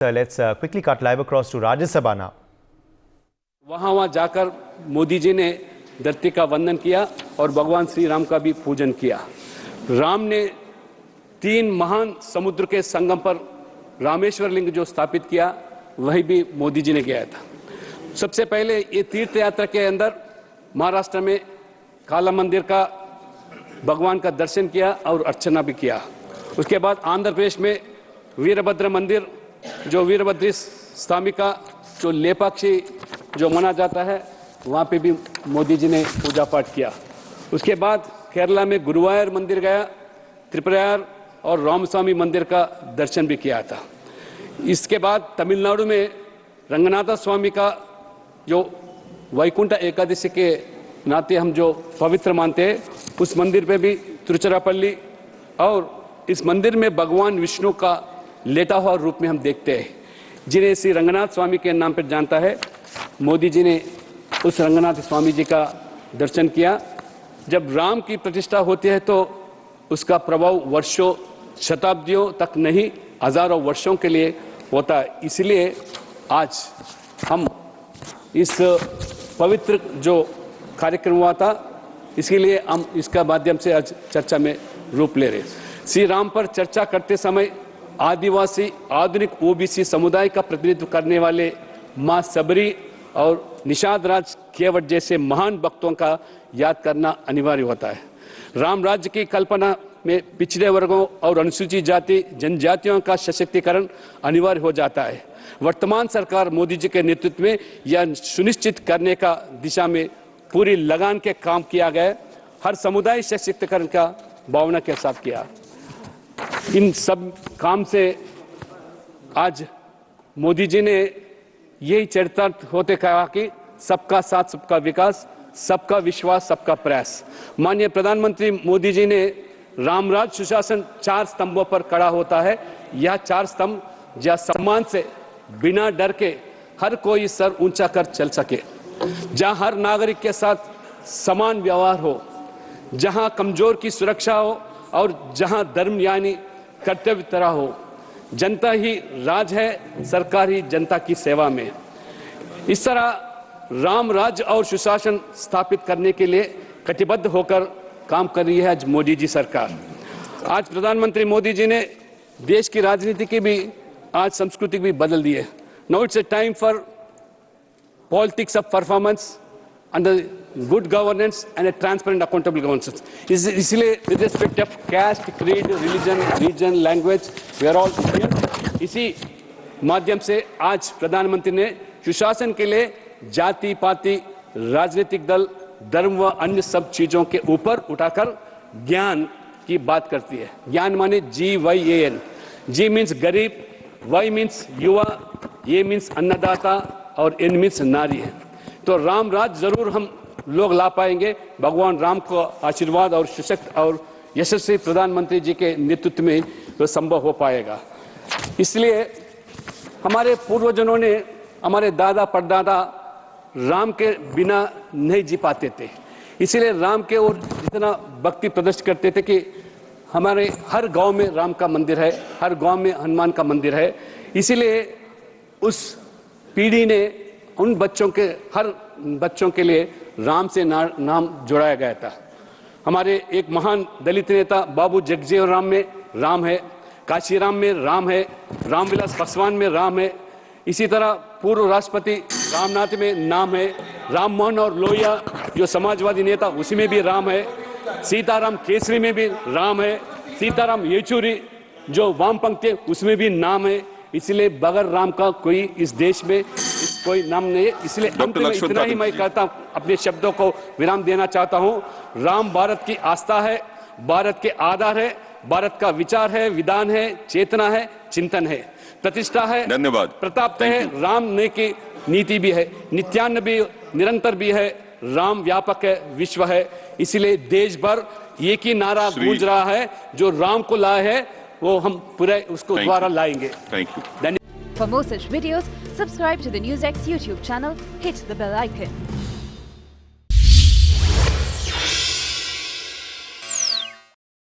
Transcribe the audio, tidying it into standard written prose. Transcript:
Let's quickly cut live across to Rajya Sabha now. वहाँ जाकर मोदी जी ने धरती का वंदन किया और भगवान श्री राम का भी पूजन किया। राम ने 3 महान समुद्र के संगम पर रामेश्वर लिंग जो स्थापित किया, वही भी मोदी जी ने किया था। सबसे पहले ये तीर्थ यात्रा के अंदर महाराष्ट्र में काला मंदिर का भगवान का दर्शन किया और अर्चना भी किया। उसके बाद आंध्र प्रदेश में वीरभद्र मंदिर, जो वीरभद्र स्वामी का जो लेपाक्षी जो माना जाता है, वहाँ पे भी मोदी जी ने पूजा पाठ किया। उसके बाद केरला में गुरुवायूर मंदिर गया, त्रिपुरायार और रामस्वामी मंदिर का दर्शन भी किया था। इसके बाद तमिलनाडु में रंगनाथ स्वामी का जो वैकुंठ एकादशी के नाते हम जो पवित्र मानते हैं, उस मंदिर पे भी तिरुचिरापल्ली, और इस मंदिर में भगवान विष्णु का लेटा हुआ रूप में हम देखते हैं, जिन्हें श्री रंगनाथ स्वामी के नाम पर जानता है। मोदी जी ने उस रंगनाथ स्वामी जी का दर्शन किया। जब राम की प्रतिष्ठा होती है तो उसका प्रभाव वर्षों शताब्दियों तक नहीं, हजारों वर्षों के लिए होता है। इसलिए आज हम इस पवित्र जो कार्यक्रम हुआ था, इसके लिए हम इसका माध्यम से आज चर्चा में रूप ले रहे हैं। श्री राम पर चर्चा करते समय आदिवासी, आधुनिक ओबीसी समुदाय का प्रतिनिधित्व करने वाले मां सबरी और निषाद राज केवट जैसे महान भक्तों का याद करना अनिवार्य होता है। राम राज्य की कल्पना में पिछड़े वर्गों और अनुसूचित जाति जनजातियों का सशक्तिकरण अनिवार्य हो जाता है। वर्तमान सरकार मोदी जी के नेतृत्व में यह सुनिश्चित करने का दिशा में पूरी लगान के काम किया गया। हर समुदाय सशक्तिकरण का भावना के साथ किया। इन सब काम से आज मोदी जी ने यही चरितार्थ होते कहा कि सबका साथ, सबका विकास, सबका विश्वास, सबका प्रयास। माननीय प्रधानमंत्री मोदी जी ने रामराज सुशासन 4 स्तंभों पर खड़ा होता है। यह 4 स्तंभ जहाँ सम्मान से बिना डर के हर कोई सर ऊंचा कर चल सके, जहाँ हर नागरिक के साथ समान व्यवहार हो, जहाँ कमजोर की सुरक्षा हो और जहाँ धर्म यानी कर्तव्य तरह हो। जनता ही राज है, सरकार ही जनता की सेवा में। इस तरह राम राज्य और सुशासन स्थापित करने के लिए कटिबद्ध होकर काम कर रही है आज मोदी जी सरकार। आज प्रधानमंत्री मोदी जी ने देश की राजनीति की भी आज संस्कृति भी बदल दी है। Now it's a time for politics of performance under good governance and a transparent accountable governance. इसलिए with respect of caste, creed, religion, region, language, we are all Indian. इसी माध्यम से आज प्रधानमंत्री ने सुशासन के लिए जाति पाति, राजनीतिक दल, धर्म व अन्य सब चीजों के ऊपर उठाकर ज्ञान की बात करती है। ज्ञान माने GYAN। G मीन्स गरीब, Y मीन्स युवा, A मीन्स अन्नदाता और N मीन्स नारी है। तो राम राज जरूर हम लोग ला पाएंगे। भगवान राम को आशीर्वाद और सशक्त और यशस्वी प्रधानमंत्री जी के नेतृत्व में तो संभव हो पाएगा। इसलिए हमारे पूर्वजों ने, हमारे दादा परदादा राम के बिना नहीं जी पाते थे। इसीलिए राम के ओर इतना भक्ति प्रदर्शित करते थे कि हमारे हर गांव में राम का मंदिर है, हर गांव में हनुमान का मंदिर है। इसीलिए उस पीढ़ी ने उन बच्चों के, हर बच्चों के लिए राम से नाम जोड़ाया गया था। हमारे एक महान दलित नेता बाबू जगजीवन राम में राम है, काशीराम में राम है, रामविलास पासवान में राम है। इसी तरह पूर्व राष्ट्रपति रामनाथ में नाम है, राम मोहन और लोहिया जो समाजवादी नेता, उसी में भी राम है। सीताराम केसरी में भी राम है। सीताराम येचुरी जो वामपंथी, उसमें भी नाम है। इसलिए बगैर राम का कोई इस देश में कोई नाम नहीं है। इसलिए अंत में इतना ही मैं कहता हूं, अपने शब्दों को विराम देना चाहता हूं। राम भारत की आस्था है, भारत के आधार है, भारत का विचार है, विधान है, चेतना है, चिंतन है, प्रतिष्ठा है, धन्यवाद, प्रताप है। राम ने की नीति भी है, नित्यान्न भी, निरंतर भी है। राम व्यापक है, विश्व है। इसलिए देश भर एक ही नारा गूंज रहा है, जो राम को लाए है वो हम पूरे उसको द्वारा लाएंगे। Thank you. For more such videos, subscribe to the NewsX YouTube channel, hit the bell icon.